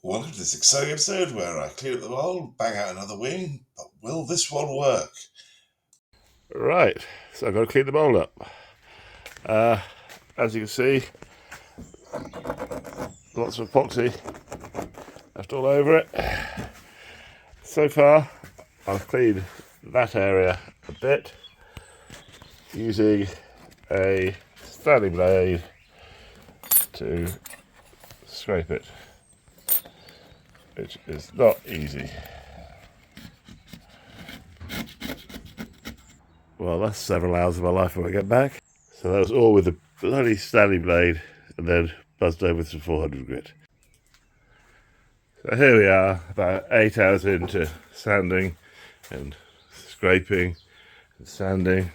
Welcome to this exciting episode where I clean up the mould, bang out another wing, but will this one work? Right, so I've got to clean the mould up. As you can see, lots of epoxy left all over it. So far, I've cleaned that area a bit using a standing blade to scrape it, which is not easy. Well, that's several hours of my life when I get back. So that was all with a bloody standing blade and then buzzed over with some 400 grit. So here we are, about 8 hours into sanding and scraping and sanding,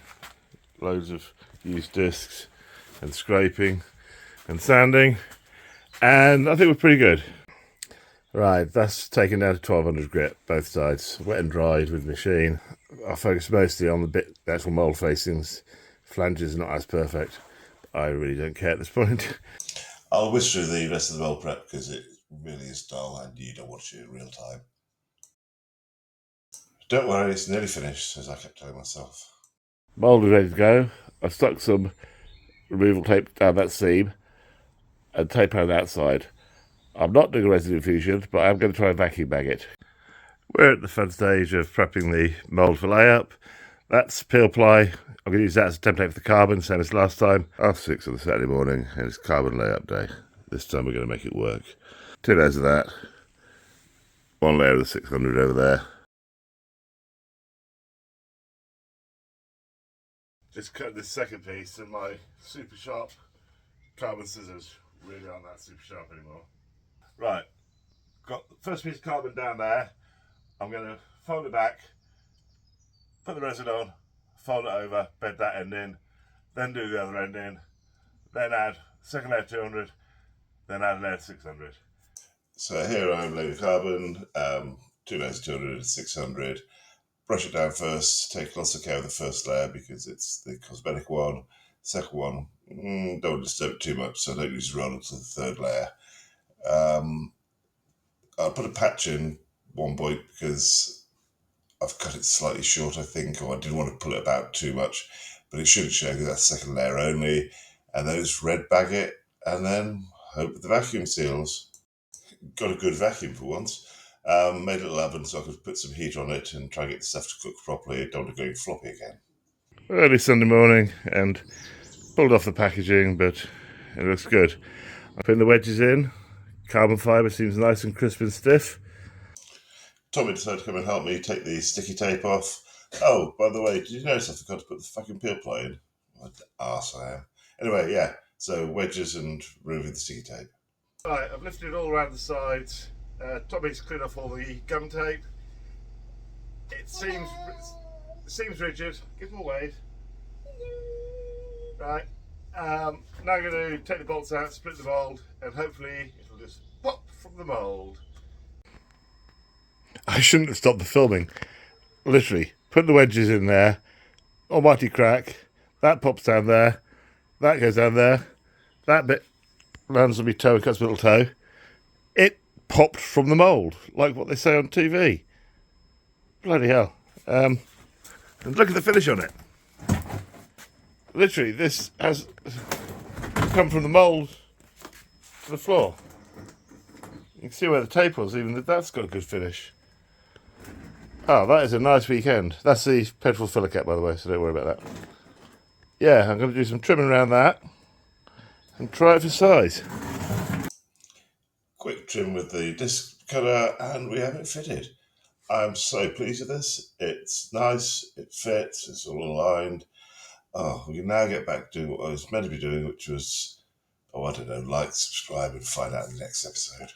loads of used discs and scraping and sanding, and I think we're pretty good. Right, that's taken down to 1200 grit, both sides, wet and dried with the machine. I focus mostly on the actual mould facings. Flanges are not as perfect, but I really don't care at this point. I'll whisk through the rest of the mould prep because it really is dull and you don't watch it in real time. Don't worry, it's nearly finished, as I kept telling myself. Mould is ready to go. I've stuck some removal tape down that seam and tape around the outside. I'm not doing a resin infusion, but I'm going to try and vacuum bag it. We're at the fun stage of prepping the mould for layup. That's peel ply. I'm going to use that as a template for the carbon, same as last time. 6:30 on the Saturday morning, and it's carbon layup day. This time we're going to make it work. 2 layers of that. 1 layer of the 600 over there. Just cut this second piece, and my super sharp carbon scissors really aren't that super sharp anymore. Right, got the first piece of carbon down there. I'm going to fold it back, put the resin on, fold it over, bed that end in, then do the other end in, then add second layer 200, then add layer 600. So here I'm laying the carbon, 2 layers 200, 600. Brush it down first, take lots of care of the first layer because it's the cosmetic one. Second one, don't disturb it too much, so don't use roll until the third layer. I'll put a patch in one point because I've cut it slightly short, I think, or I didn't want to pull it about too much, but it shouldn't show because that's second layer only. And then just red bag it and then hope the vacuum seals. Got a good vacuum for once. Made a little oven so I could put some heat on it and try and get the stuff to cook properly. Don't want to go floppy again. Early Sunday morning and pulled off the packaging, but it looks good. I'm putting the wedges in. Carbon fibre seems nice and crisp and stiff. Tommy decided to come and help me take the sticky tape off. Oh, by the way, did you notice I forgot to put the fucking peel ply in? What the arse I am. Anyway, yeah, so wedges and removing the sticky tape. Right, I've lifted it all around the sides. Tommy's cleared off all the gum tape. It seems rigid. Give more weight. Right. Now I'm going to take the bolts out, split the mould, and hopefully it'll just pop from the mould. I shouldn't have stopped the filming. Literally, put the wedges in there. Almighty crack. That pops down there. That goes down there. That bit lands on my toe and cuts my little toe. It popped from the mould, like what they say on TV. Bloody hell. And look at the finish on it. Literally, this has come from the mould to the floor. You can see where the tape was, even that's got a good finish. Oh, that is a nice weekend. That's the petrol filler cap, by the way, so don't worry about that. Yeah, I'm going to do some trimming around that and try it for size. Quick trim with the disc cutter and we have it fitted. I'm so pleased with this. It's nice, it fits, it's all aligned. Oh, we can now get back to doing what I was meant to be doing, which was, I don't know, like, subscribe and find out in the next episode.